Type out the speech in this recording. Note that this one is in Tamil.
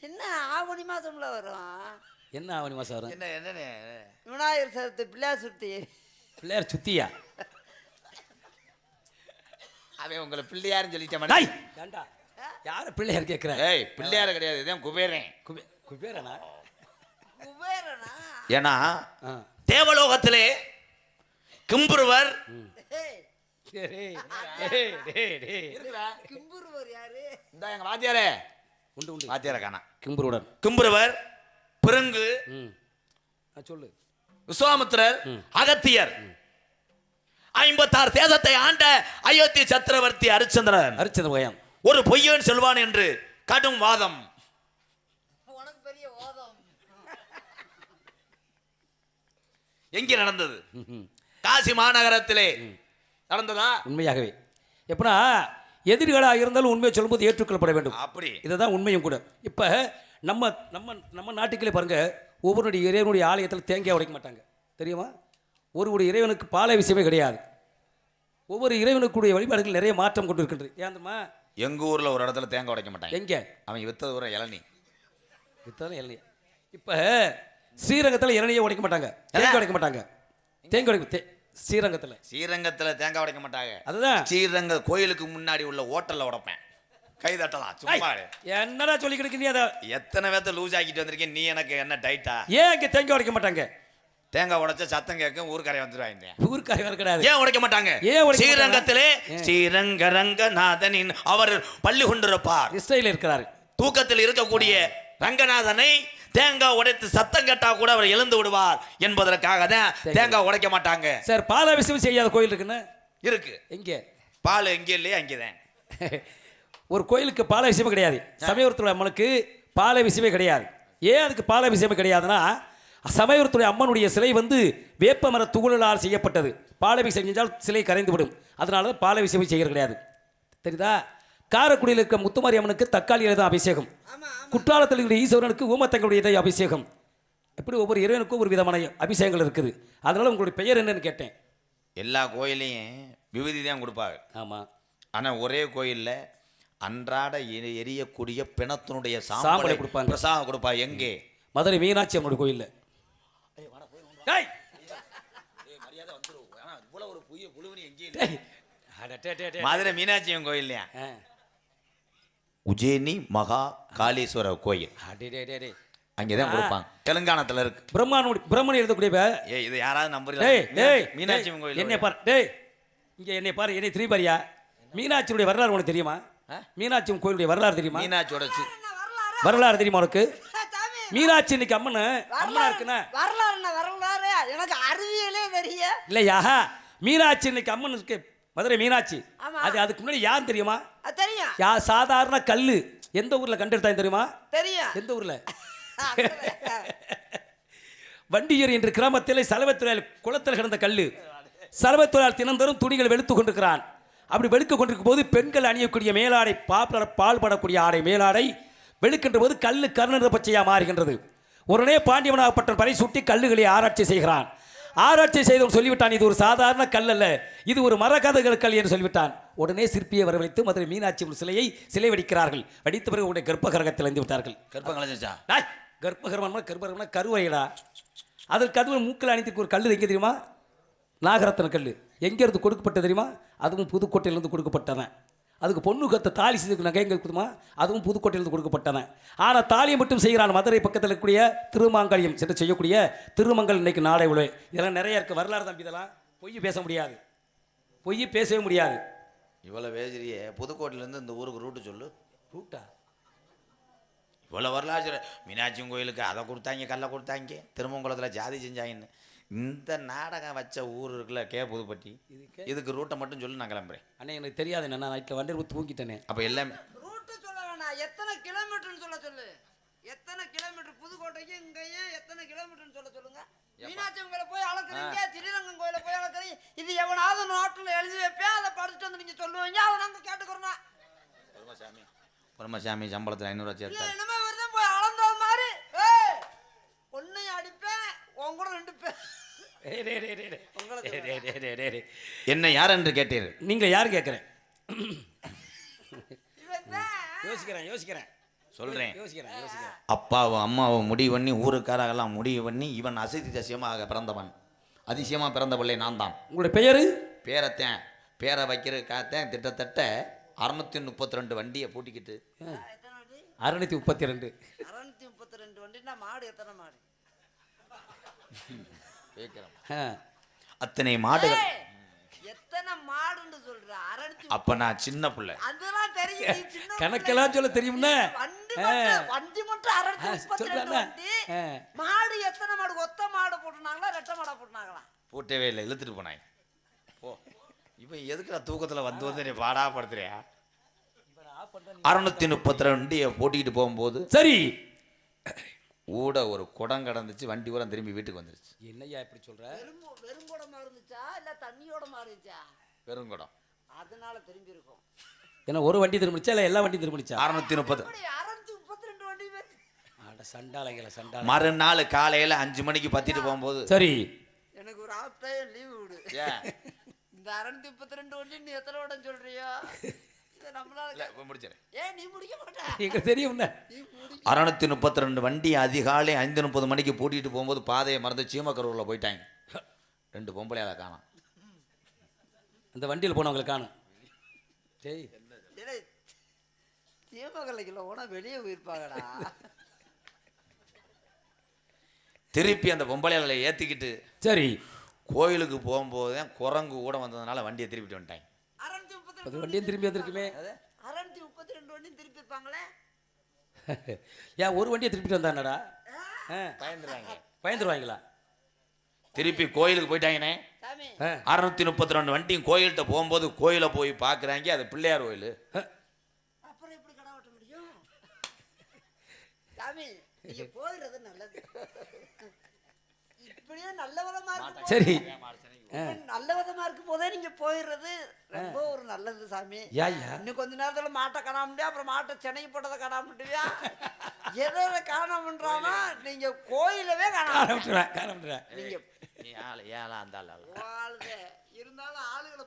என்ன ஆவணி மாசம்ல வரும்? என்ன ஆவணி மாசம் வரும்? என்ன என்னன்னு விநாயகர் சதுர்த்தி, பிள்ளையார் சுத்தி. பிள்ளையார் சுத்தியா? அவன் உங்களை பிள்ளையாருன்னு சொல்லிட்டேன். ஏண்டா யார பிள்ளையார் கேட்குறேன்? ஏய் பிள்ளையார் கிடையாது, இதான் குபேரன். குபேரனா? குபேரனா? ஏன்னா தேவலோகத்திலே கிம்புருவர் கிம்புருவர் யாரு? இந்த எங்க வாத்தியாரே உண்டு உண்டு வாத்தியார காணா. கிம்புருடன் கிம்புருவர், பிறங்கு, சொல்லு, விஸ்வாமித்திரர், அகத்தியர் 56 தேசத்தை ஆண்ட அயோத்தி சக்கரவர்த்தி ஹரிச்சந்திரன் ஒரு பொய்யன் செல்வான் என்று கடும் வாதம். உனக்கு பெரிய வாதம். எங்கே நடந்தது? காசி மாநகரத்திலே நடந்ததா? உண்மையாகவே. எப்படின்னா எதிரிகளாக இருந்தாலும் உண்மையை சொல்லும்போது ஏற்றுக்கொள்ளப்பட வேண்டும். அப்படி இதுதான் உண்மையும் கூட. இப்போ நம்ம நம்ம நம்ம நாட்டுக்களே பாருங்க, ஒவ்வொரு இறைவனுடைய ஆலயத்தில் தேங்காய் உடைக்க மாட்டாங்க தெரியுமா? ஒரு இறைவனுக்கு பாலை விஷயமே கிடையாது. ஒவ்வொரு இறைவனுக்குடைய வழிபாடுகள் நிறைய மாற்றம் கொண்டு இருக்கின்றது. ஏன்மா எங்க ஊர்ல ஒரு இடத்துல தேங்காய் உடைக்க மாட்டாங்க. எங்க? அவன் வித்தது ஒரு இளநீ. வித்தது இளநீ. இப்போ ஸ்ரீரங்கத்தில் இளநியை உடைக்க மாட்டாங்க, தேங்காய் உடைக்க மாட்டாங்க. தேங்காய் உடைக்க ஸ்ரீரங்கத்தில் தேங்காய் உடைக்க மாட்டாங்க. அதுதான் ஸ்ரீரங்க கோயிலுக்கு முன்னாடி உள்ள ஹோட்டல்ல உடைப்பேன். கை தட்டலாம் சும்மா. என்னடா சொல்லிக்கிட்டு நீ? அதை எத்தனை பேர்த்த லூஸ் ஆக்கிட்டு வந்திருக்கேன் நீ? எனக்கு என்ன டைட்டா? ஏன் இங்கே தேங்காய் உடைக்க மாட்டாங்க? தேங்காய் உடைச்ச சத்தம் கேட்கும், ஊர்க்காரை வந்துருவாங்க. ஊர்க்காரை வர கிடையாது. ஏன் உடைக்க மாட்டாங்க? ஸ்ரீரங்கத்திலே ஸ்ரீரங்க ரங்கநாதனின் அவர் பள்ளி கொண்டிருப்பார். இஸ்ரேலில் இருக்கிறார். தூக்கத்தில் இருக்கக்கூடிய ரங்கநாதனை தேங்காய் உடைத்து சத்தம் கேட்டா கூட அவர் எழுந்து விடுவார் என்பதற்காக தான் தேங்காய் உடைக்க மாட்டாங்க. சார் பாலாபிஷேகம் செய்யாத கோயில் இருக்குன்னு இருக்கு. எங்கே? பால் எங்கே இல்லையா அங்கேதான். ஒரு கோயிலுக்கு பாலாபிஷேகம் கிடையாது. சமயபுரத்துடைய அம்மனுக்கு பாலாபிஷேகமே கிடையாது. ஏன் அதுக்கு பாலாபிஷேகம் கிடையாதுன்னா, சமயபுரத்துடைய அம்மனுடைய சிலை வேப்ப மர துகளால் செய்யப்பட்டது. பாலாபிஷேகம் செஞ்சால் சிலை கரைந்து விடும். அதனால தான் பாலாபிஷேகம் செய்கிறது கிடையாது. தெரியுதா? காரைக்குடியில் இருக்க முத்துமாரி அம்மனுக்கு தக்காளியில் தான் அபிஷேகம். குற்றாலத்தில் இருக்கிற ஈஸ்வரனுக்கு ஊமத்தங்களுடைய அபிஷேகம். எப்படி ஒவ்வொரு இறைவனுக்கும் ஒரு விதமான அபிஷேகங்கள் இருக்குது. அதனால உங்களுடைய பெயர் என்னன்னு கேட்டேன். எல்லா கோயிலையும் விபூதி தான் கொடுப்பாங்க. ஆமாம். ஆனால் ஒரே கோயிலில் அன்றாட எரியக்கூடிய பிணத்தினுடைய சாம்பலை கொடுப்பாங்க, பிரசாதம் கொடுப்பாங்க. எங்கே? மதுரை மீனாட்சி அம்மனுடைய கோயிலில். மதுரை மீனாட்சி அம்மன் கோயில்லையா? உஜ்ஜயினி மகா காளீஸ்வரர் கோயில் அங்கேதான் கொடுப்பாங்க. தெலுங்கானத்தில் இருக்கு. பிரம்மன் எழுதக்கூடிய இது யாராவது நம்புறீங்க? மீனாட்சி அம்மன் கோயில். என்னை பாரு டேய், இங்கே என்னை பாரு, என்னை திருப்பாரியா? மீனாட்சியுடைய வரலாறு உனக்கு தெரியுமா? மீனாட்சி அம்மன் கோயிலுடைய வரலாறு தெரியுமா? மீனாட்சியோட வரலாறு தெரியுமா உனக்கு? மீனாட்சி இன்னைக்கு அம்மனா இருக்குன்னா வரலாறு எனக்கு அறிவியலே தெரியும் இல்லையா? மீனாட்சி இன்னைக்கு அம்மன் இருக்கு, மதுரை மீனாட்சி. அதுக்கு முன்னாடி யார் தெரியுமா? தெரியும். சாதாரண கல்லு எந்த ஊர்ல கண்டெடுத்தாங்க தெரியுமா? தெரியும். எந்த ஊர்ல? வண்டியூர் என்ற கிராமத்தில் சலவத்துறையால் குளத்தில் கிடந்த கல்லு. சலவத்துறையால் தினந்தோறும் துணிகள் வெளுத்து கொண்டிருக்கிறான். அப்படி வெளுக்க கொண்டிருக்கும் போது பெண்கள் அணியக்கூடிய மேலாடை, பால்படக்கூடிய ஆடை மேலாடை வெளுக்கின்ற போது கல்லு கருண பச்சையாக மாறுகின்றது. உடனே பாண்டியவனாகப்பட்ட பறை சுட்டி கல்லுகளை ஆராய்ச்சி செய்கிறான். ஆராய்ச்சி செய்தவன் சொல்லிவிட்டான், இது ஒரு சாதாரண கல் அல்ல, இது ஒரு மரகத கல் என்று சொல்லிவிட்டான். உடனே சிற்பியை வரவழைத்து மதுரை மீனாட்சி சிலை வடிக்கிறார்கள். வடித்த பிறகு உடைய கர்ப்பகிரகத்தில் இருந்து விட்டார்கள். கர்ப்பகிரகம்னா கருவையடா. அதற்கு அது மூக்கில் அணித்துக்கு ஒரு கல் எங்கே தெரியுமா? நாகரத்ன கல். எங்கேருந்து கொடுக்கப்பட்டது தெரியுமா? அதுவும் புதுக்கோட்டையிலிருந்து கொடுக்கப்பட்டவன். அதுக்கு பொண்ணு கத்த தாலி செய்து நகை எங்கே கொடுத்துமா? அதுவும் புதுக்கோட்டையிலிருந்து கொடுக்கப்பட்டவன். ஆனால் தாலியை மட்டும் செய்கிறான். மதுரை பக்கத்தில் இருக்கக்கூடிய திருமாங்கல்யம் சென்று செய்யக்கூடிய திருமங்கல் இன்னைக்கு நாளை உழவை. இதெல்லாம் நிறைய இருக்குது. வரலாறு தம்பி, இதெல்லாம் பொய் பேச முடியாது, பொய் பேசவே முடியாது. இவ்வளோ பேசுறியே, புதுக்கோட்டையிலேருந்து இந்த ஊருக்கு ரூட்டு சொல்லு. ரூட்டா? இவ்வளோ வரலாறு. மீனாட்சி கோயிலுக்கு அதை கொடுத்தாங்க, கல்லை கொடுத்தாங்க, திருமங்கலத்தில் ஜாதி செஞ்சாங்கன்னு. இந்த நாடகம் வச்ச ஊர் இருக்குல்ல, புதுப்பட்டி, இதுக்கு ரூட்டை மட்டும் சொல்லி நான் கிளம்புறேன். அண்ணே எனக்கு தெரியாது, நான் நைட்டில் வண்டி தூங்கிட்டேனே. அப்போ எல்லாமே ரூட்டு சொல்ல வேணாம், எத்தனை கிலோமீட்டர்னு சொல்ல சொல்லு. எத்தனை கிலோமீட்டர் புதுக்கோட்டைக்கு இங்கேயே எத்தனை கிலோமீட்டர்னு சொல்லுங்க. மீனாட்சி கோயிலை போய் அளக்குறீங்க, ஸ்ரீரங்கம் கோயிலை போய் அளக்குறீங்க. இது எவனாவது நாட்டில் எழுதி வைப்பேன், அதை படிச்சுட்டு வந்து நீங்கள் சொல்லுவீங்க, அதை நாங்கள் கேட்டுக்கிறோம். பரமசாமி சம்பளத்தில் 500 சேர்த்து இனிமே வருதான் போய் அளந்தது மாதிரி ஒன்னையும் அடிப்பேன், உன் கூட நின்றுப்பேன். என்ன யார் என்று கேட்டீர்கள்? நீங்க யார் கேட்கிறேன்? யோசிக்கிறேன். சொல்றேன். யோசிக்கிறேன். அப்பாவும் அம்மாவும் முடிவு பண்ணி ஊருக்காரெல்லாம் முடிவு பண்ணி இவன் அதிசயமாக பிறந்தவன். அதிசயமா பிறந்த பிள்ளை நான் தான். உங்களுடைய பெயரு? பேரத்தேன். பேரை வைக்கிறதுக்காகத்தேன் கிட்டத்தட்ட 632 வண்டியை பூட்டிக்கிட்டு. எத்தனை வண்டி? 632. 632 வண்டினா மாடு எத்தனை மாடு? அத்தனை மாடுகள். ஏய், எத்தனை மாடுன்னு சொல்ற? 600. அப்ப நான் சின்ன பிள்ளை. அதெல்லாம் தெரியும். நீ சின்ன கணக்கெல்லாம் சொல்ல தெரியும்னா வண்டி மட்டும் 632 வண்டி. மாடு எத்தனை மாடு? ஒத்த மாடு போட்டுனாங்களா ரெட்டை மாடா போட்டுனாங்களா? பூட்டவே இல்லை, இழுத்துட்டு போனாங்க. ஓ இவன் எதுக்குடா தூக்கத்துல வந்து நீ பாடாப்படுத்துறியா? 632 வண்டியை போட்டிக்கிட்டு போகும்போது சரி ஊட ஒரு குடம் கடந்துச்சு. வண்டி கூட திரும்பி வீட்டுக்கு வந்துருச்சு. என்னய்யா இப்படி சொல்ற? வெறுங்குடமா இருந்துச்சா இல்ல தண்ணியோட மாறிச்சா? பெருங்குடம். அதனால திரும்பி இருக்கும். ஏன்னா ஒரு வண்டி திரும்பிச்சா இல்லை எல்லா வண்டியும் திரும்பிச்சா? 630. 632 வண்டி அட சண்டாளங்கள. மறுநாள் காலையில 5 மணிக்கு பத்திட்டு போகும்போது சரி எனக்கு ஒரு ஆஃப் டைம் லீவு விடு. இந்த 632 வண்டி நீ எத்தனை வடம் சொல்றியா? நம்மளால முடிச்சிடறேன். ஏன் நீ முடிக்க மாட்டே? எங்க தெரியும். 632 வண்டி அதிகாலை 5:30 மணிக்கு பூட்டிட்டு போகும்போது பாதையை மறந்து சீமக்கரூரில் போயிட்டாங்க. 2 பொம்பளையால காணோம். அந்த வண்டியில் போனவங்களை காணும். சரி சீமக்கல்லைக்குள்ள போனா வெளியே போயிருப்பாங்கடா. திருப்பி அந்த பொம்பளையால ஏற்றிக்கிட்டு சரி கோயிலுக்கு போகும்போது தான் குரங்கு கூட வந்ததுனால வண்டியை திருப்பிட்டு வந்துட்டாங்க. 632 வண்டியும் திரும்பி வந்திருக்குமே. 632 வண்டியும் திருப்பி இருப்பாங்களே. ஏன் ஒரு வண்டியை திருப்பிட்டு வந்தானடா? பயந்துருவாங்களா? திருப்பி கோயிலுக்கு போயிட்டாங்கண்ணே. சாமி 632 வண்டியும் கோயில்கிட்ட போகும்போது கோயிலை போய் பார்க்குறாங்க. அது பிள்ளையார் கோயில். அப்புறம் எப்படி கடை ஓட்ட முடியும்? சாமி நீங்க போயிடுறது நல்லது. இப்படியே நல்ல விதமா இருக்கு. சரி நல்ல விதமா இருக்கும் போதே நீங்க போயிடுறது ரொம்ப ஒரு நல்லது சாமி. இன்னும் கொஞ்ச நேரத்துல மாட்டை காணாம முடியா, அப்புறம் மாட்டை சென்னை போட்டதை காணாம முடியா? எதை காணாமன்றானா நீங்க கோயிலவே காணாம காண நீங்க ஏழா அந்த இருந்தாலும் ஆளுகளை